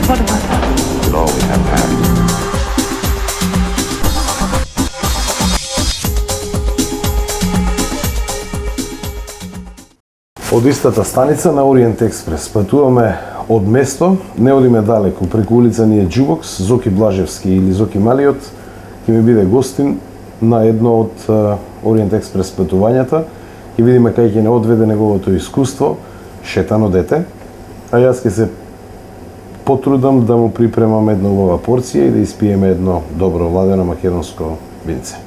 What about that? We'll always have past. Од истата станица на Ориент Експрес патуваме од место, не одиме далеку, преку улица ни е Джубокс, Зоки Блажевски или Зоки Малиот, ќе ми биде гостин на едно од Ориент Експрес патувањата, ќе видиме кај ќе не одведе неговото искуство, шетано дете, а јас ќе се потрудам да му припремам една убава порција и да испиеме едно добро ладено македонско винце.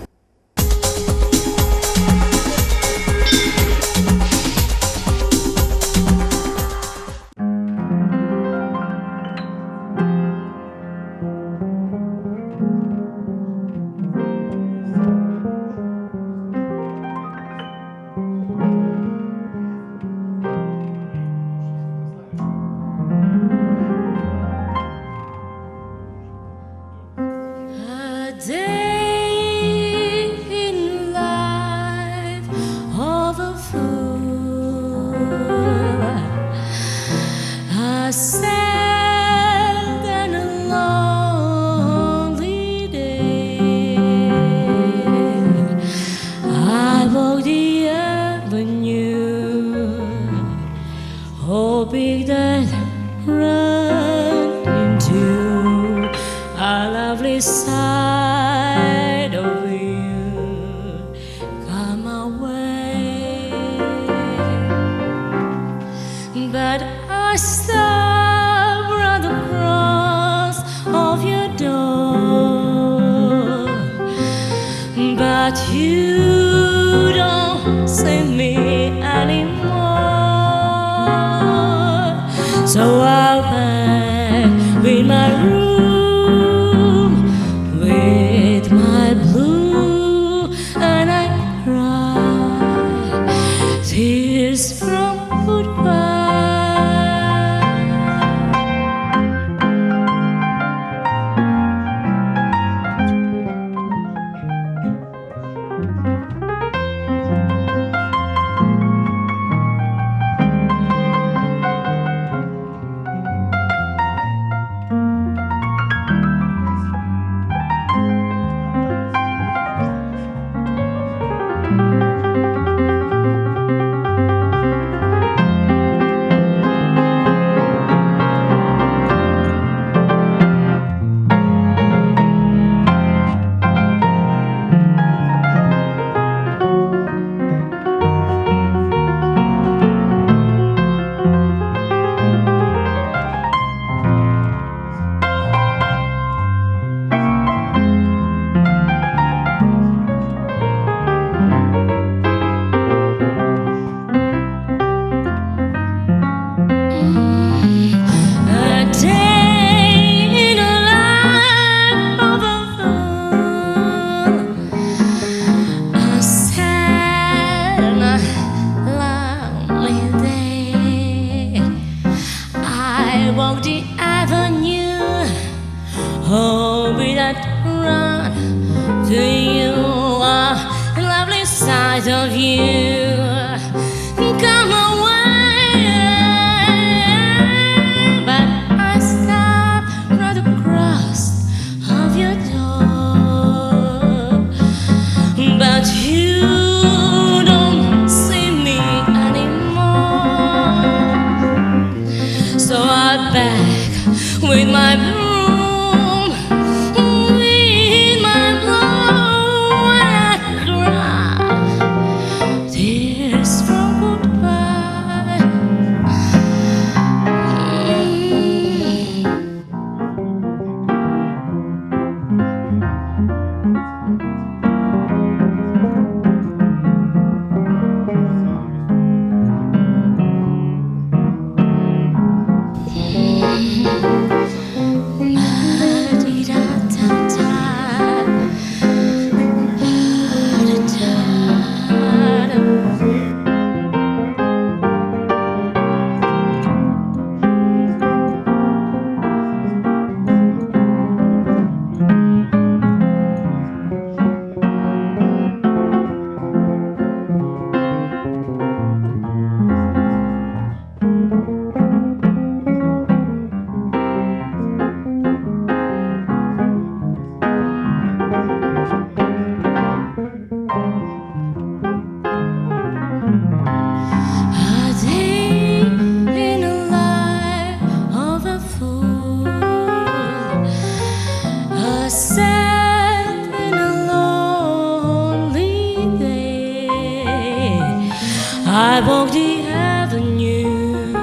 I walk the avenue,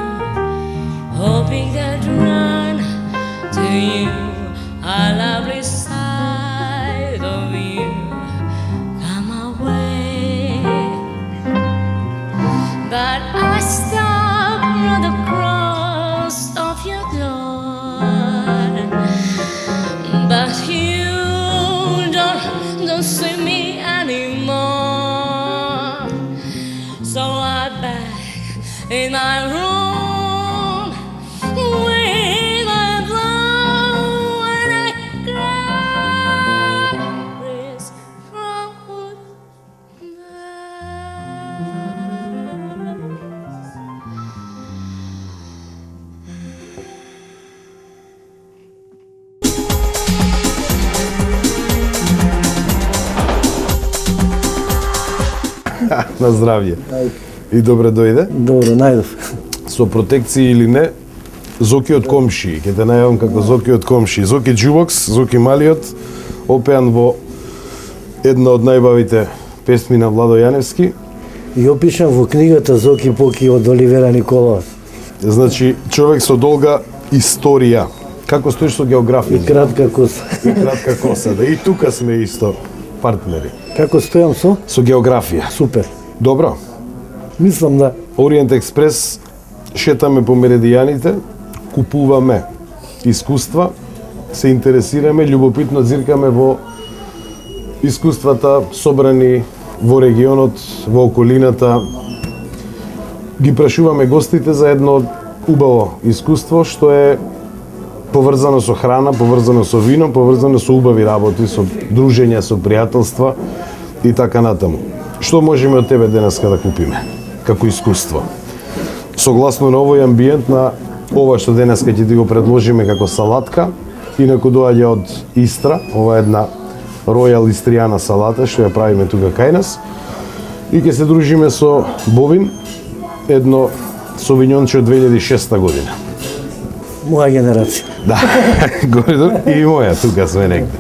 hoping that run to you, a lovely side of you come away. But I stop on the cross of your door, but you don't see me anymore. So I'm back in my room with my blow and I cry. Praise from На здравје. И добре дојде. Добро, најдов. Со протекција или не, Зоки од комши. Ќе те најавам како Зоки од комши. Зоки Джубокс, Зоки Малиот, опеан во една од најбавите песми на Владо Јаневски. И опишан во книгата Зоки Поки од Оливера Николова. Значи, човек со долга историја. Како стоиш со географија? И кратка коса. И кратка коса. Да и тука сме исто партнери. Како стојам со? Со географија. Супер. Добро. Мислам да. Ориент Експрес, шетаме по меридијаните, купуваме искуства, се интересираме, љубопитно зиркаме во искуствата собрани во регионот, во околината. Ги прашуваме гостите за едно убаво искуство што е поврзано со храна, поврзано со вино, поврзано со убави работи, со дружења, со пријателства и така натаму. Што можеме од тебе денеска да купиме како искуство? Согласно на овој амбиент на ова што денеска ќе ти го предложиме како салатка, инаку доаѓа од Истра, ова е една Ројал Истријана салата што ја правиме тука кај нас. И ќе се дружиме со Бовин, едно совињонче од 2006 година. Моја генерација. Да, горидор и моја, тука сме негде.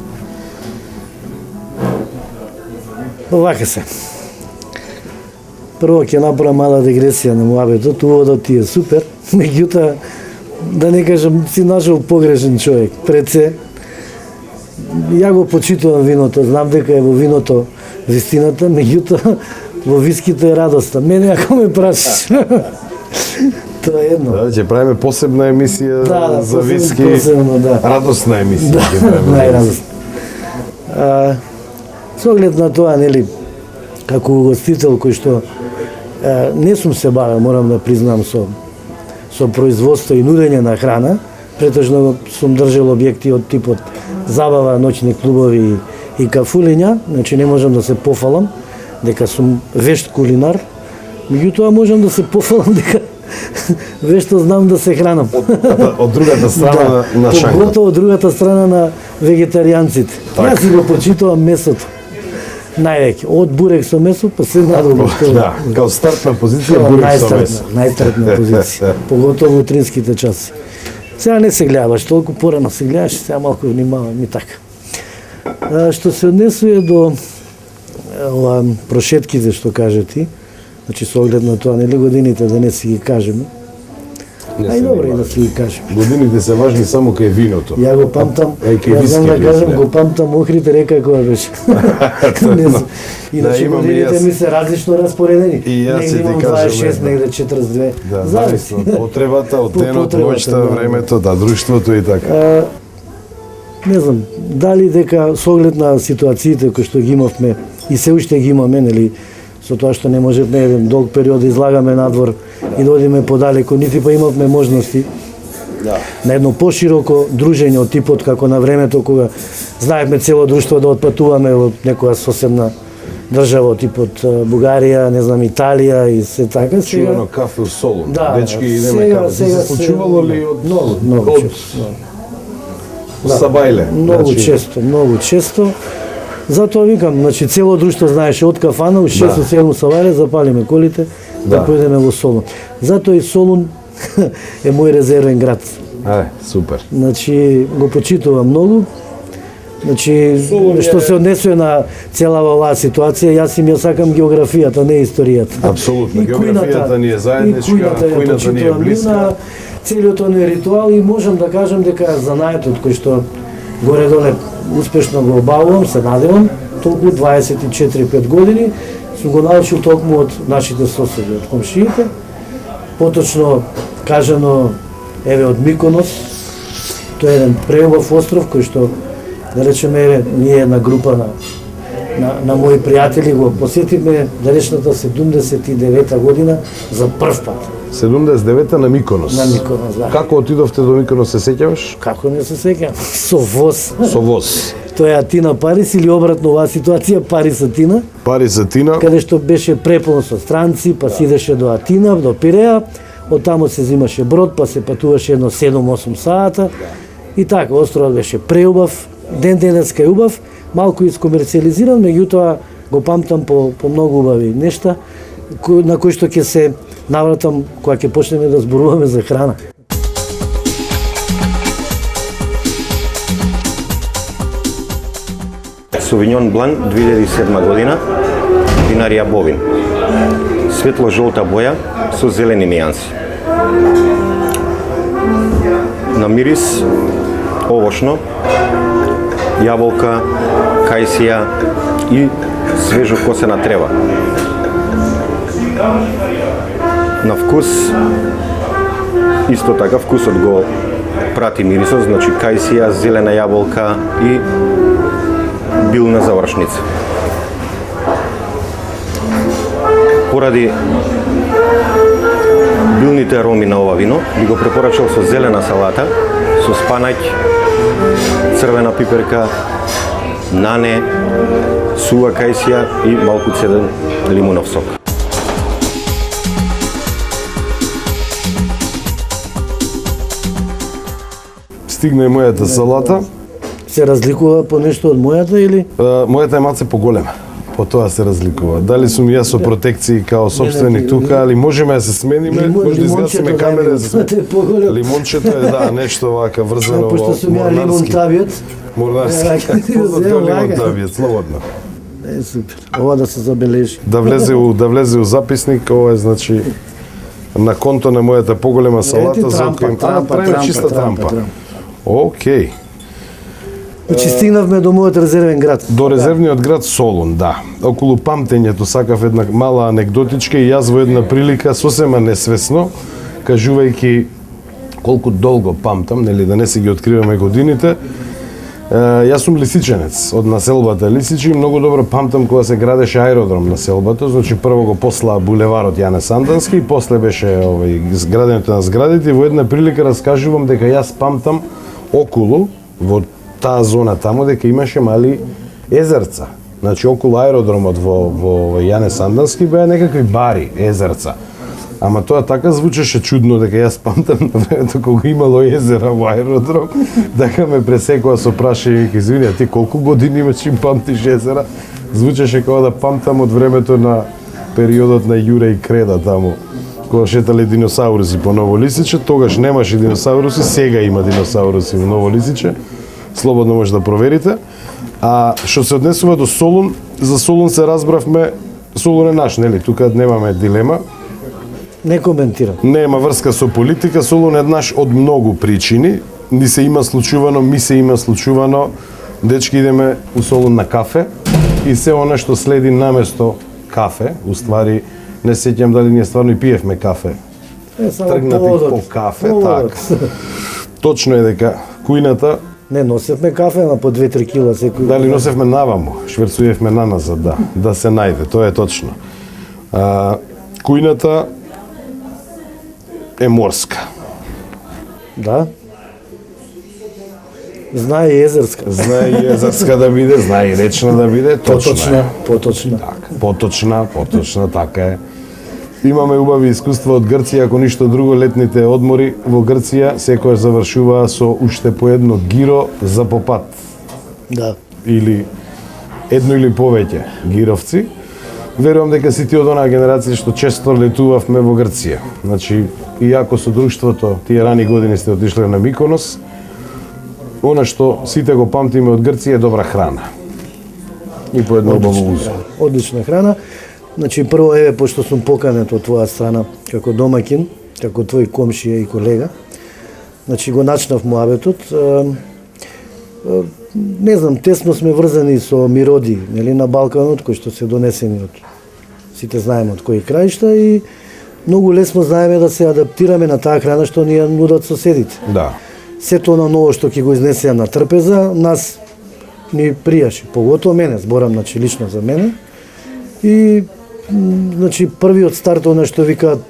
Овака се. Прво ќе направам мала дегресија на муабетот, уводот ти е супер, меѓутоа, да не кажам, си нашол погрешен човек. Пред се, ја го почитувам виното, знам дека е во виното вистината, меѓутоа, во вискито е радоста. Мене ако ме прашаш, тоа е едно. Да, ќе правиме посебна емисија за виски, посебно, да. радосна емисија. Да, ќе правиме. најрадостна. Со оглед на тоа, нели, како угостител кој што не сум се бавил, морам да признам, со производство и нудење на храна, претежно сум држал објекти од типот забава, ноќни клубови и кафулења, значи не можам да се пофалам дека сум вешт кулинар, меѓутоа можам да се пофалам дека вешто знам да се хранам. Од другата страна на шанкот. Поготово од другата страна на вегетаријанците. Јас си го почитувам месото. Највеќе, од бурек со месо, па се надолу. Да, као стартна позиција бурек со месо. Најстартна позиција, поготово утринските часи. Сега не се гледа баш толку, порано се гледаше, сега малку внимавам и така. Што се однесува до прошетките што кажа ти, значи со оглед на тоа, нели годините да не си ги кажеме, ај добро и да си ги кажеме. Годините се важни само кај виното. Ја го памтам, ја знам да кажам, го памтам Охрид река која беше. Иначе годините ми се различно распоредени. Негде имам 26, негде 42. Да, зависи од потребата, од денот, ноќта, времето, да, друштвото и така. Не знам, дали дека со оглед на ситуациите кои што ги имавме и се уште ги имаме, нели, со тоа што не можевме еден долг период да излагаме надвор и да одиме подалеку, нити па имавме можности на едно пошироко дружење од типот како на времето кога знаевме цело друштво да отпатуваме во некоја соседна држава типот Бугарија, не знам, Италија и се така. Чувано кафе у Солун. Да, дечки идеме кафе. Се случувало ли од многу често. Сабајле? Многу често. Затоа викам, значи цело друштво знаеше од кафана, у 6-7 сабајле запалиме колите да појдеме во Солун. Затоа и Солун е мој резервен град. Супер. Значи го почитувам многу. Значи, што се однесува на целава оваа ситуација, јас им ја сакам географијата, не историјата. Апсолутно, И географијата ни е заедничка, кујната ни е блиска. Целиот оној ритуал и можам да кажам дека занаетот кој што горе-доле успешно го обавувам, се надевам, толку 24-5 години, сум го научил токму од нашите соседи, од комшиите, поточно кажано, еве од Миконос, тоа е еден преубав остров кој што, да речеме, еве, ние една група на мои пријатели го посетивме далечната 79-та година за прв пат. 79-та на Миконос. На Миконос, да. Како отидовте до Миконос, се сеќаваш? Како не се сеќам? Со воз. Со воз. Тоа е Атина Парис или обратно оваа ситуација Парис Атина. Парис Атина. Каде што беше преполн со странци, па се идеше до Атина, до Пиреа, од таму се земаше брод, па се патуваше едно 7-8 сата. И така, островот беше преубав, ден денеска е убав, малку искомерциализиран, меѓутоа го памтам по многу убави нешта, на кои што ќе се навратам кога ќе почнеме да зборуваме за храна. Sauvignon Blanc 2007 година, винарија Бовин. Светло-жолта боја со зелени нијанси. На мирис овошно, јаболка, кајсија и свежо косена трева. На вкус исто така вкусот го прати мирисот, значи кајсија, зелена јаболка и билна завршница. Поради билните ароми на ова вино, би го препорачал со зелена салата, со спанаќ, црвена пиперка, нане, сува кајсија и малку цеден лимунов сок. Стигна и мојата салата. Се разликува по нешто од мојата или? Мојата е малце поголема. По тоа се разликува. Дали сум јас со протекции као собственик тука, али можеме да се смениме, може да изгасиме камера да се лимончето е, да, нешто вака врзано во пошто сум ја лимон табиот. Морнарски. Лимон табиот, слободно. Е, супер. Ова да се забележи. Да влезе у записник, ова е значи на конто на мојата поголема салата за чиста трампа. Океј. Значи стигнавме до мојот резервен град. До резервниот град Солун, да. Околу памтењето сакав една мала анегдотичка и јас во една прилика сосема несвесно, кажувајќи колку долго памтам, нели да не се ги откриваме годините. Јас сум лисиченец од населбата Лисичи и многу добро памтам кога се градеше аеродром на селбата, значи прво го послаа булеварот Јане Сандански и после беше градењето на зградите и во една прилика раскажувам дека јас памтам околу во таа зона таму дека имаше мали езерца. Значи околу аеродромот во Јане Сандански беа некакви бари, езерца. Ама тоа така звучеше чудно дека јас памтам на времето кога имало езера во аеродром, дека ме пресекува со прашање, извини, а ти колку години имаш им памтиш езера? Звучеше како да памтам од времето на периодот на Јуре и Креда таму, кога шетале диносауруси по Ново Лисиче, тогаш немаше диносауруси, сега има диносауруси во Ново Лисиче. Слободно може да проверите. А што се однесува до Солун, за Солун се разбравме, Солун е наш, нели? Тука немаме дилема. Не коментирам. Нема врска со политика, Солун е наш од многу причини. Ни се има случувано, ми се има случувано. Дечки идеме у Солун на кафе и се она што следи наместо кафе, уствари не сеќам дали ние стварно и пиевме кафе. Тргнати по кафе, така. Точно е дека кујната не носевме кафе, ама по 2-3 кила секој. Дали носевме наваму, шверцуевме на назад, да се најде, тоа е точно. Кујната е морска. Да. Знае и езерска. Знае и езерска да биде, знае и речна да биде, точно е. Поточна. Така, поточна, така е. Имаме убави искуства од Грција, ако ништо друго, летните одмори во Грција секојаш завршуваа со уште по едно гиро за попат. Да. Или едно или повеќе гировци. Верувам дека си ти од онаа генерација што често летувавме во Грција. Значи, иако со друштвото тие рани години сте отишле на Миконос, она што сите го памтиме од Грција е добра храна. И по едно убаво узо. Одлична храна. Значи прво еве пошто сум поканет од твоја страна како домаќин, како твој комшија и колега. Значи го начнав муабетот. Не знам, тесно сме врзани со мироди, нели, на Балканот, кои што се донесени од сите знаеме од кои краишта и многу лесно знаеме да се адаптираме на таа храна што ни ја нудат соседите. Да. Сето на ново што ќе го изнесеа на трпеза, нас ни пријаше, поготово мене, зборам значи лично за мене. И значи првиот старт она што викаат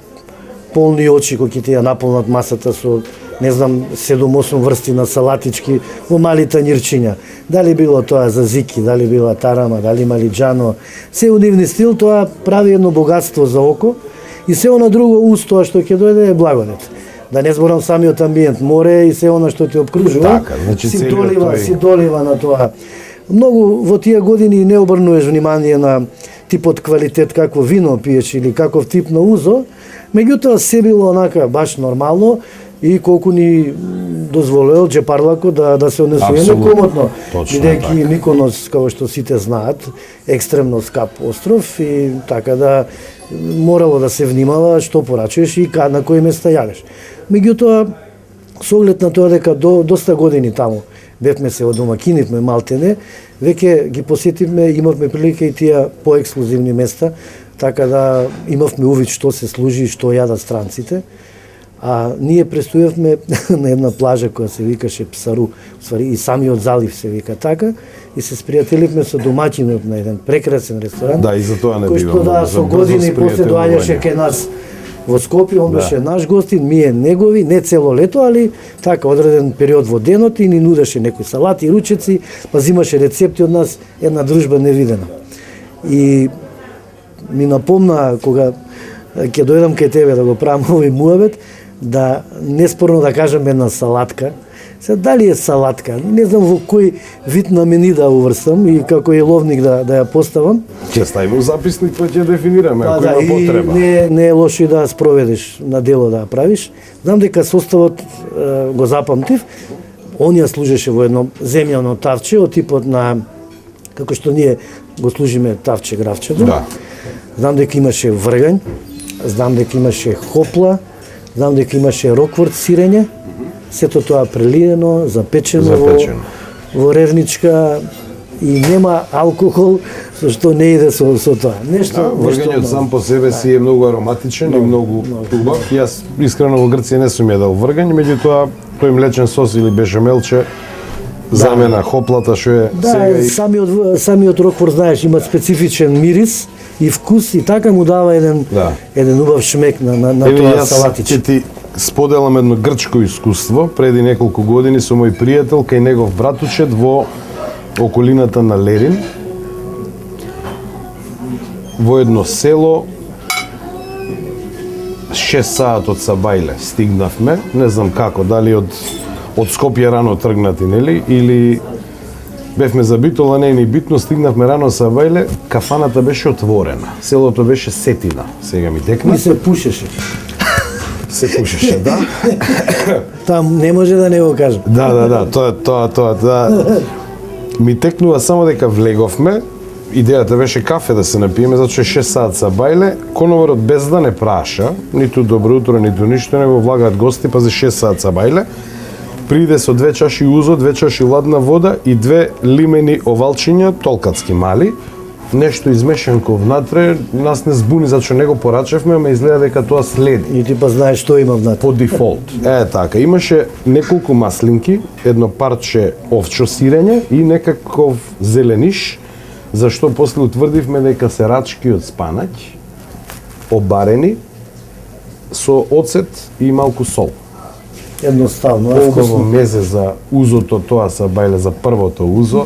полни очи кои ќе ти ја наполнат масата со не знам 7-8 врсти на салатички во мали танирчиња. Дали било тоа зазики, дали била тарама, дали малиџано, се у нивни стил, тоа прави едно богатство за око и се она друго уз тоа што ќе дојде е благодет. Да не зборам самиот амбиент, море и се она што те обкружува, Така, значи си целиот долива, тој- си долива на тоа. Многу во тие години не обрнуваш внимание на типот квалитет, какво вино пиеш или каков тип на узо, меѓутоа се било онака баш нормално и колку ни дозволел джепарлако да се однесуваме Апсолутно. комотно. Точно Бидејќи така. Миконос, како што сите знаат, екстремно скап остров и така да морало да се внимава што порачуваш и на кои места јадеш. Меѓутоа, со оглед на тоа дека доста години таму бевме се одомакинивме малтене, веќе ги посетивме, имавме прилика и тие поексклузивни места, така да имавме увид што се служи и што јадат странците. А ние престојавме на една плажа која се викаше Псару, ствари и самиот залив се вика така, и се спријателивме со домаќинот на еден прекрасен ресторан. Да, и за тоа не кој бивам што да многу за со брзо години после спријателување. доаѓаше кај нас во Скопје, он Да. беше наш гостин, ние негови, не цело лето, али така одреден период во денот и ни нудеше некои салати, ручеци, па зимаше рецепти од нас, една дружба невидена. И ми напомна кога ќе дојдам кај тебе да го правам овој муабет, да неспорно да кажам една салатка. Се дали е салатка, не знам во кој вид на мени да уврстам и како е ловник да ја поставам. Ќе ставиме записник па ќе дефинираме ако Да, има потреба. и не е лошо и да спроведеш на дело да ја правиш. Знам дека составот го запамтив. Он ја служеше во едно земјано тавче од типот на како што ние го служиме тавче гравчето. Да. Знам дека имаше вргањ, знам дека имаше хопла, знам дека имаше рокворд сирење. Сето тоа прелиено, запечено, Запечено. во ревничка и нема алкохол, со што не иде со тоа. Нешто, Да, вргањот сам по себе си е многу ароматичен и многу убав. Јас искрено во Грција не сум јадал вргањ, меѓутоа тој млечен сос или бешамелче замена хоплата што е сега Да, и самиот роквор, знаеш, има специфичен мирис и вкус и така му дава Да. еден убав шмек на Еве тоа јас салатич. ќе ти споделам едно грчко искуство. Преди неколку години со мој пријател кај негов братучет во околината на Лерин. Во едно село 6 саат од Сабајле стигнавме, не знам како, дали од Скопје рано тргнати, нели, или бевме за Битола, не е ни битно, стигнавме рано Сабајле, кафаната беше отворена, селото беше сетина, сега ми текна. И се пушеше. Се пушеше, да. Там не може да не го кажам. Да, тоа. Ми текнува само дека влеговме, идејата беше кафе да се напиеме, затоа 6 саат са бајле, коноварот без да не праша, ниту добро утро, ниту ништо, него влагаат гости, па за 6 саат са бајле, приде со 2 чаши узо, 2 чаши ладна вода и 2 лимени овалчиња, толкатски мали, нешто измешанко внатре, нас не збуни, зашто не го порачевме, ама изгледа дека тоа следи. И ти па знаеш што има внатре. По дефолт. Така, имаше неколку маслинки, едно парче овчо сирење и некаков зелениш, зашто после утврдивме дека се рачки од спанаќ, обарени, со оцет и малку сол. Едноставно, Колку вкусно. мезе за узото тоа са бајле за првото узо.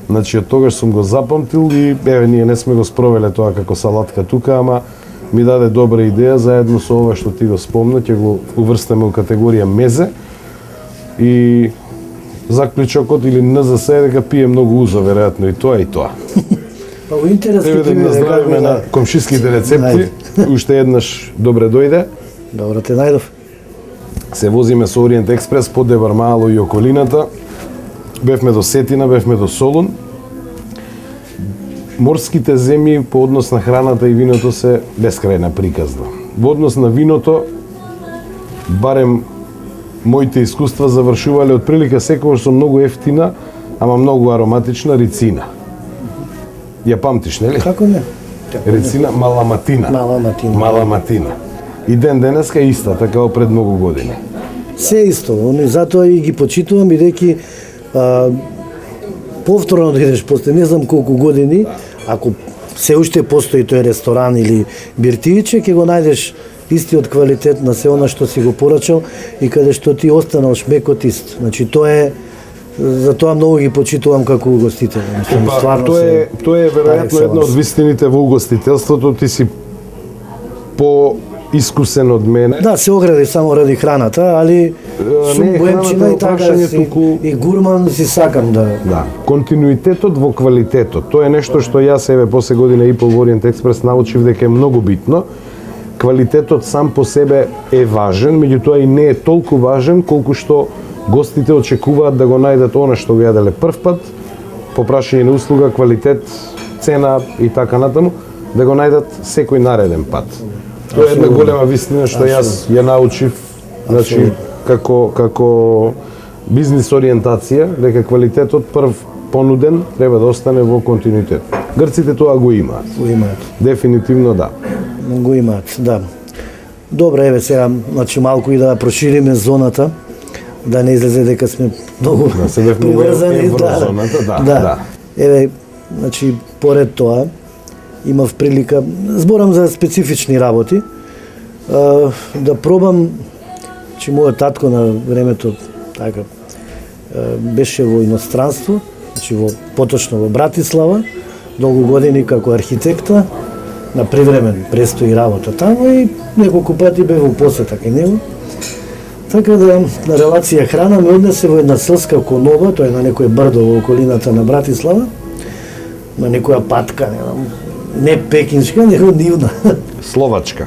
Значи, од тогаш сум го запамтил и еве ние не сме го спровеле тоа како салатка тука, ама ми даде добра идеја заедно со ова што ти го спомна, ќе го уврстаме у категорија мезе. И заклучокот или НЗС е дека пие многу узо, веројатно и тоа и тоа. Па во интерес Еве да ќе им ти биде наздравиме како на да. комшиските рецепти. Уште еднаш добре дојде. Добро те најдов. Се возиме со Ориент Експрес по Дебармало и околината. Бевме до Сетина, бевме до Солун. Морските земји по однос на храната и виното се бескрајна приказна. Во однос на виното, барем моите искуства завршувале отприлика секогаш со многу ефтина, ама многу ароматична рицина. Ја памтиш, нели? Како не? Рицина Маламатина. Маламатина. И ден денеска е иста, така пред многу години. Се исто, затоа и ги почитувам, бидејќи повторно да идеш после не знам колку години, ако се уште постои тој ресторан или биртијче, ќе го најдеш истиот квалитет на се она што си го порачал и каде што ти останал шмекот ист. Значи тоа е, затоа многу ги почитувам како угостител. Тоа е веројатно една од вистините во угостителството, ти си искусен од мене. Да, се огради само ради храната, али сум боемчина и така и гурман си сакам да... Да, континуитетот во квалитетот, тоа е нешто што јас еве после година и пол во Ориент Експрес научив дека е многу битно. Квалитетот сам по себе е важен, меѓутоа и не е толку важен колку што гостите очекуваат да го најдат она што го јаделе прв пат, по прашање на услуга, квалитет, цена и така натаму, да го најдат секој нареден пат. Тоа е една голема вистина што јас ја научив, значи како бизнис ориентација, дека квалитетот прв понуден треба да остане во континуитет. Грците тоа го имаат. Го имаат. Дефинитивно да. Го имаат, да. Добре, еве сега, значи малку и да прошириме зоната, да не излезе дека сме многу приврзани. Еврозоната, да. Еве, значи поред тоа имав прилика, зборам за специфични работи, да пробам, че мојот татко на времето така беше во иностранство, значи поточно во Братислава, долго години како архитекта, на привремен престои работа таму и неколку пати бе во посета кај него. Така да на релација храна ме однесе во една селска коноба, тоа е на некој брдо во околината на Братислава, на некоја патка, не пекинска, него нивна. Словачка.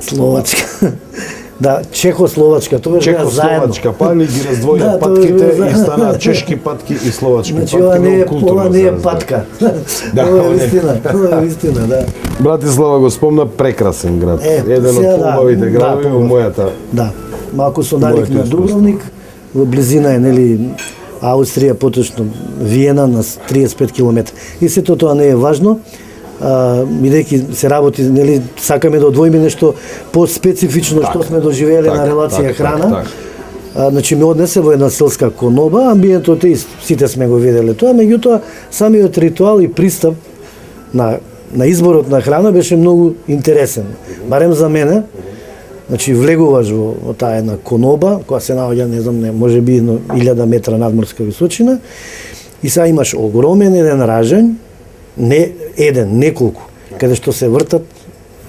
Да, чехословачка, тоа беше заедно. Чехословачка, па ни ги раздвоија патките и стана чешки патки и словачки патки. Значи ова не е патка. Ова е вистина, да. Братислава го спомна, прекрасен град. Еден од поубавите градови во мојата. Да, малку со налик на Дубровник, во близина е, нели, Аустрија, поточно Виена на 35 км. И сето тоа не е важно, бидејќи се работи, нели, сакаме да одвоиме нешто по-специфично што сме доживееле на релација храна. Значи ме однесе во една селска коноба, амбиентот е, сите сме го виделе тоа, меѓутоа самиот ритуал и пристап на изборот на храна беше многу интересен. Барем за мене, значи влегуваш во таа една коноба, која се наоѓа, не знам, можеби 1000 метра надморска височина, и сега имаш огромен еден ражен, не еден, неколку, каде што се вртат,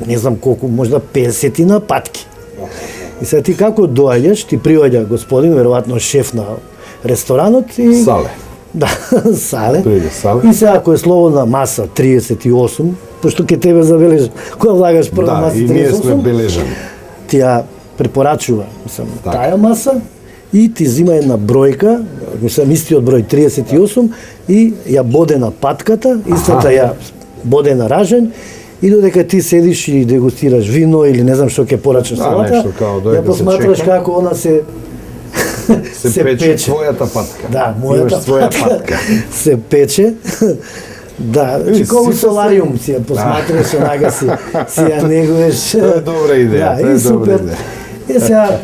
не знам колку, можда 50 патки. И сега ти како доаѓаш, ти приоѓа господин, веројатно шеф на ресторанот и... Сале. Да, сале. Сале. И сега ако е слободна маса 38, пошто ке тебе забележи, кога влагаш прва маса 38, и ние сме бележани. Ти ја препорачува, таа маса, и ти зима една бројка, истиот број 38, и ја боде на патката, истата ја боде на ражен, и додека ти седиш и дегустираш вино или не знам што ќе порачаш салата, ја посматраш како она се пече. Твојата патка. Да, мојата патка се пече. Да, значи колку солариум си ја посматраш, онага си ја негуеш. Тоа е добра идеја, тоа е добра идеја. И сега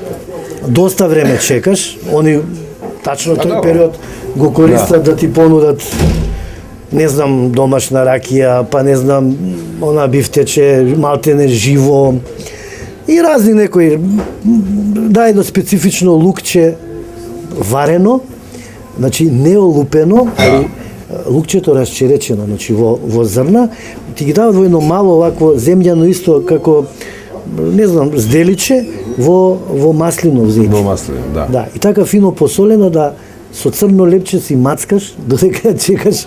доста време чекаш, они тачно тој период го користат да ти понудат, не знам, домашна ракија, па не знам, она бифтече, малтене живо и разни некои, да, едно специфично лукче варено, значи не олупено, али лукчето расчеречено, значи во зрна, ти ги дават во едно мало овакво земјано исто како, не знам, зделиче во маслинов зејче. Во маслинов, да. Да, и така фино посолено да со црно лепче си мацкаш додека чекаш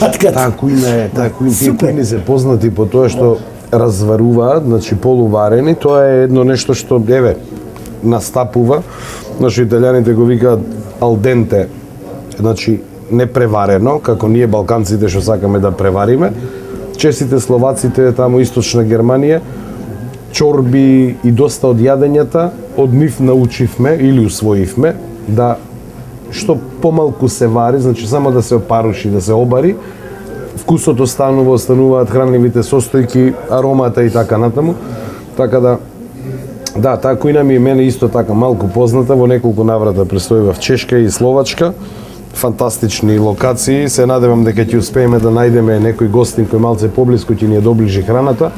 патката. Таа кујна е, тие кујни се познати по тоа што разваруваат, значи полуварени, тоа е едно нешто што еве настапува, значи италијаните го викаат ал денте, значи непреварено, како ние балканците што сакаме да превариме. Честите словаците таму источна Германија, чорби и доста од јадењата, од нив научивме или усвоивме да што помалку се вари, значи само да се опаруши, да се обари, вкусот остануваат хранливите состојки, аромата и така натаму. Така да, таа кујна ми е мене исто така малку позната, во неколку наврата престојува в Чешка и Словачка. Фантастични локации, се надевам дека ќе успееме да најдеме некој гостин кој малце поблиску ќе ни ја доближи храната.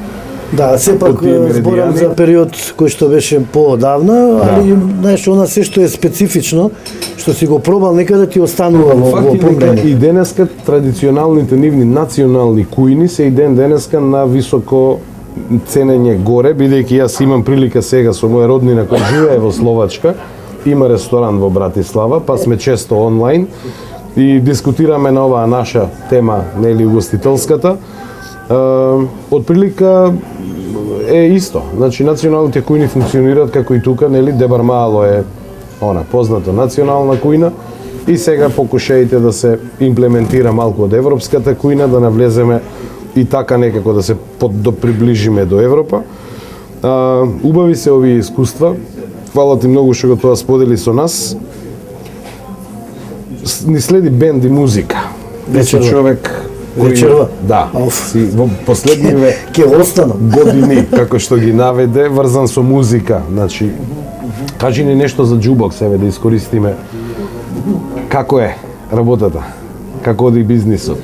Да, сепак зборам за период кој што беше поодавна, али знаеш, она се што е специфично, што си го пробал, некаде ти останува во помнење. И денеска традиционалните нивни национални кујни се и денеска на високо ценење горе, бидејќи јас имам прилика сега со моја роднина која живее во Словачка, има ресторан во Братислава, па сме често онлайн и дискутираме на оваа наша тема, нели угостителската. Од прилика е исто. Значи националните кујни функционираат како и тука, нели Дебар Мало е позната национална кујна и сега покушајте да се имплементира малку од европската кујна, да навлеземе и така некако да се доприближиме до Европа. Убави се овие искуства. Фала ти многу што го тоа сподели со нас. Ни следи бенд и музика. Вече човек Вечерва? Да. Си во последниве ќе останам години како што ги наведе врзан со музика. Значи кажи ни нешто за Jukebox, еве да искористиме. Како е работата? Како оди бизнисот?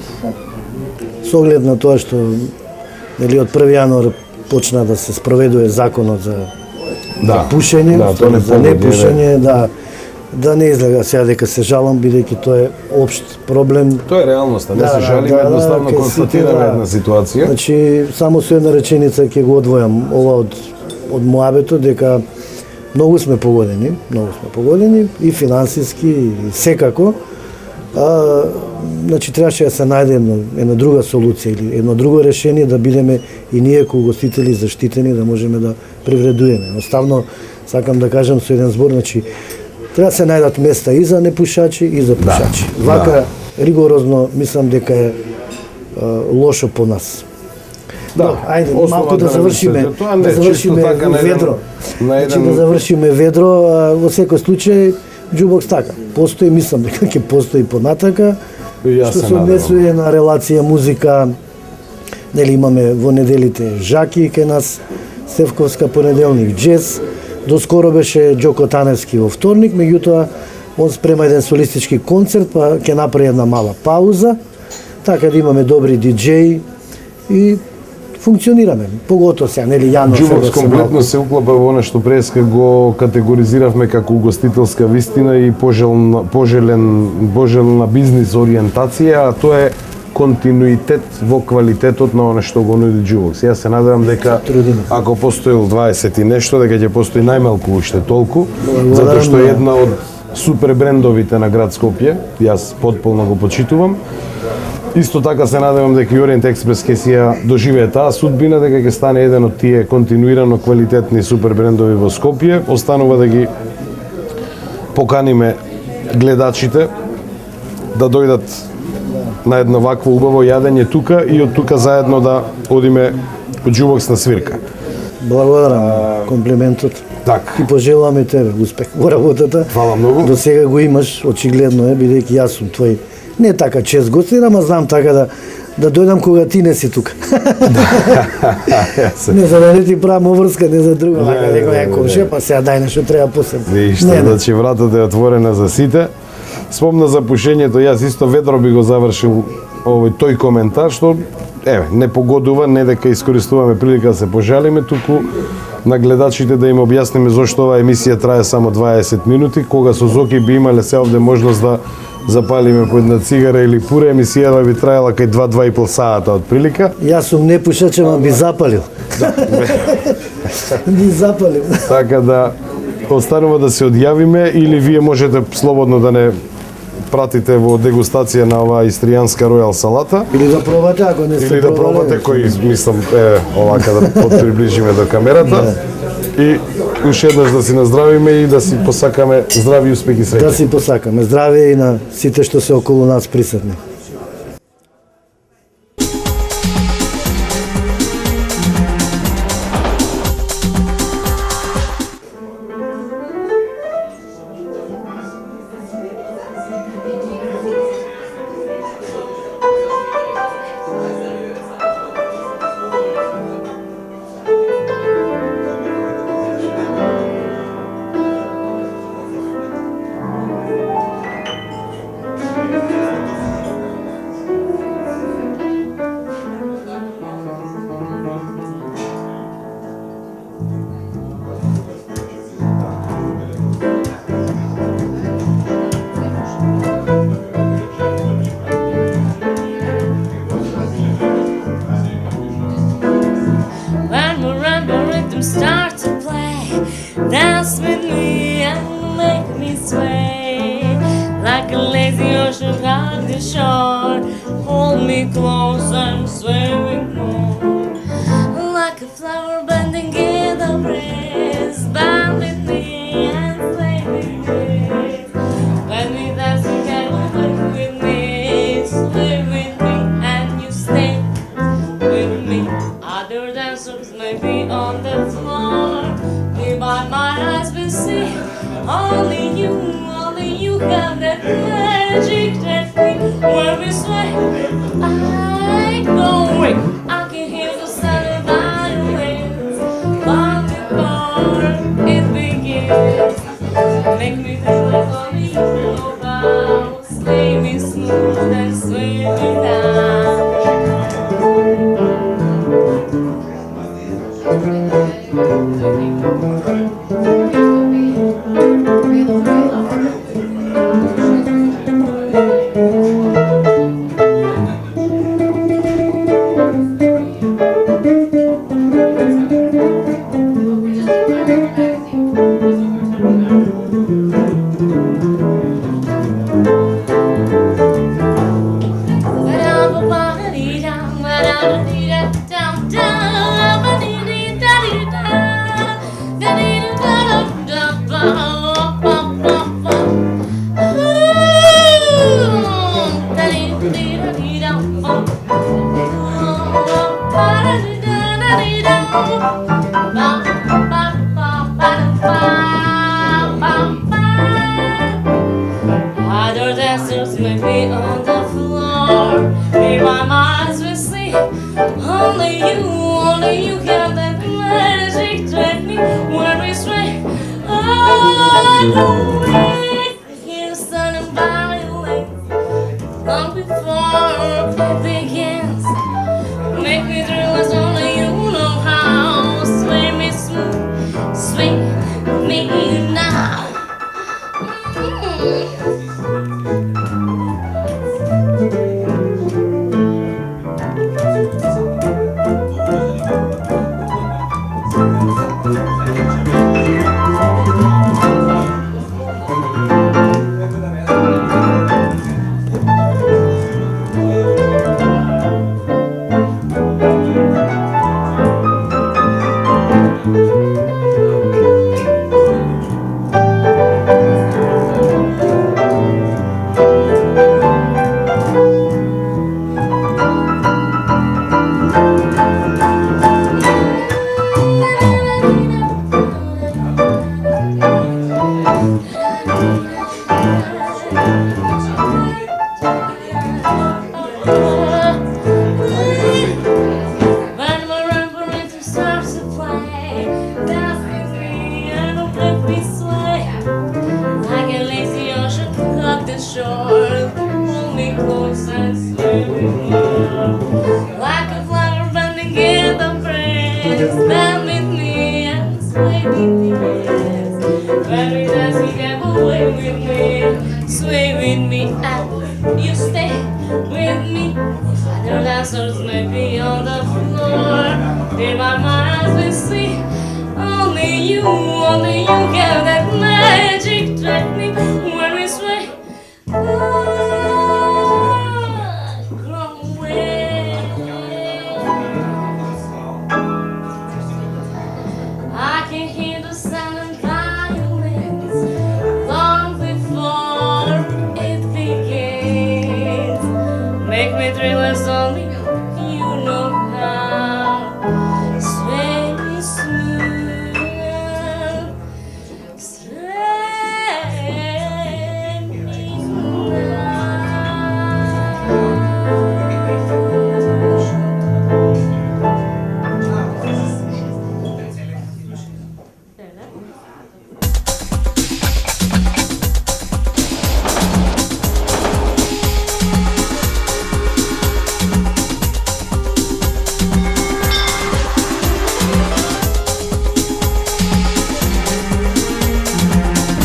Со оглед на тоа што нели од 1 јануар почна да се спроведува законот за пушење, за непушење, да не излега сега дека се жалам, бидејќи тоа е општ проблем. Тоа е реалноста, не се жалиме, едноставно констатираме една ситуација. Значи, само со една реченица ќе го одвојам ова од муабетот, дека многу сме погодени и финансиски и секако. Значи требаше да се најде една друга солуција или едно друго решение да бидеме и ние како гостители заштитени, да можеме да привредуваме. Едноставно сакам да кажам со еден збор, значи треба да се најдат места и за непушачи и за пушачи. Вака ригорозно мислам дека е лошо по нас. Ајде, малку да завршиме, ведро. Значи да завршиме ведро, во секој случај Jukebox така. Постои, мислам дека ќе постои понатака. Што се однесува на релација музика, нели имаме во неделите Жаки кај нас, Стефковска понеделник джез, доскоро беше Џоко Таневски во вторник, меѓутоа он спрема еден солистички концерт, па ќе направи една мала пауза, така да имаме добри диџеи и функционираме. Поготово сега, нели јануар. Jukebox комплетно се уклапа во она што преска го категоризиравме како угостителска вистина и пожелена бизнис ориентација, а тоа е континуитет во квалитетот на она што го нуди Jukebox. Јас се надевам дека ако постоил 20 и нешто, дека ќе постои најмалку уште толку, затоа што е една од супер брендовите на град Скопје, јас потполно го почитувам. Исто така се надевам дека и Ориент Експрес ќе си ја доживее таа судбина, дека ќе стане еден од тие континуирано квалитетни супер брендови во Скопје. Останува да ги поканиме гледачите да дојдат на едно вакво убаво јадење тука и од тука заедно да одиме од Jukebox на свирка. Благодарам комплиментот. Така. И пожелаваме тебе успех во работата. Фала многу. До сега го имаш, очигледно е, бидејќи јас сум твој не така чест гостин, ама знам така да дојдам кога ти не си тука. Не за да не ти правам обврска, не за друго, така некој е комшија, па сега дај нешто треба посебно. Ништо, значи вратата е отворена за сите. Спомна за пушењето, јас исто ведро би го завршил тој коментар, што не погодува, не дека искористуваме прилика да се пожалиме, туку на гледачите да им објасниме зошто оваа емисија трае само 20 минути, кога со Зоки би имале се овде можност да запалиме по една цигара или пура, емисијата би траела кај 2-2,5 сата од прилика. Јас сум не пушач, ама би запалил. Би запалил. Така да останува да се одјавиме или вие можете слободно да не пратите во дегустација на оваа истријанска ројал салата. Или да пробате, ако не сте или да пробате, кој мислам овака да подприближиме до камерата. И уште еднаш да си наздравиме и да си посакаме здрави, успех и среќа. Да си посакаме здраве и на сите што се околу нас присутни. When marimba rhythm starts to play, dance with me and make me sway. Like a lazy ocean on the shore, hold me close and sway with more. Like a flower bending in the breeze, bend with me and sway with me. When we dance together, work with me, sway with me, and you stay with me. Other dancers may be on the floor, me by my eyes will see. Only you have that magic technique. When we sway, I go away. I can hear the sound of violins, but before it begins, make me feel like only you know about. Sway me smooth and sway me down. Other dancers may be on the floor, me by my eyes will see. Only you have that magic technique. When we sway, I go away. Hear the sound of violins, long before it begins. Make me thrill as only you know how. Sway me smooth, sway me now. When marimba rhythm starts to play, dance with me and don't let me sway. Like a lazy ocean cut the shore, pull me close and sway with me. Like a flower bending in the breeze, bend with me and sway with me. When we dance together, sway with me, sway with me, and you stay with me. Other dancers may be on the floor, in my eyes will see. Only you have that magic technique. When we sway, I can hear the sound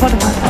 формата.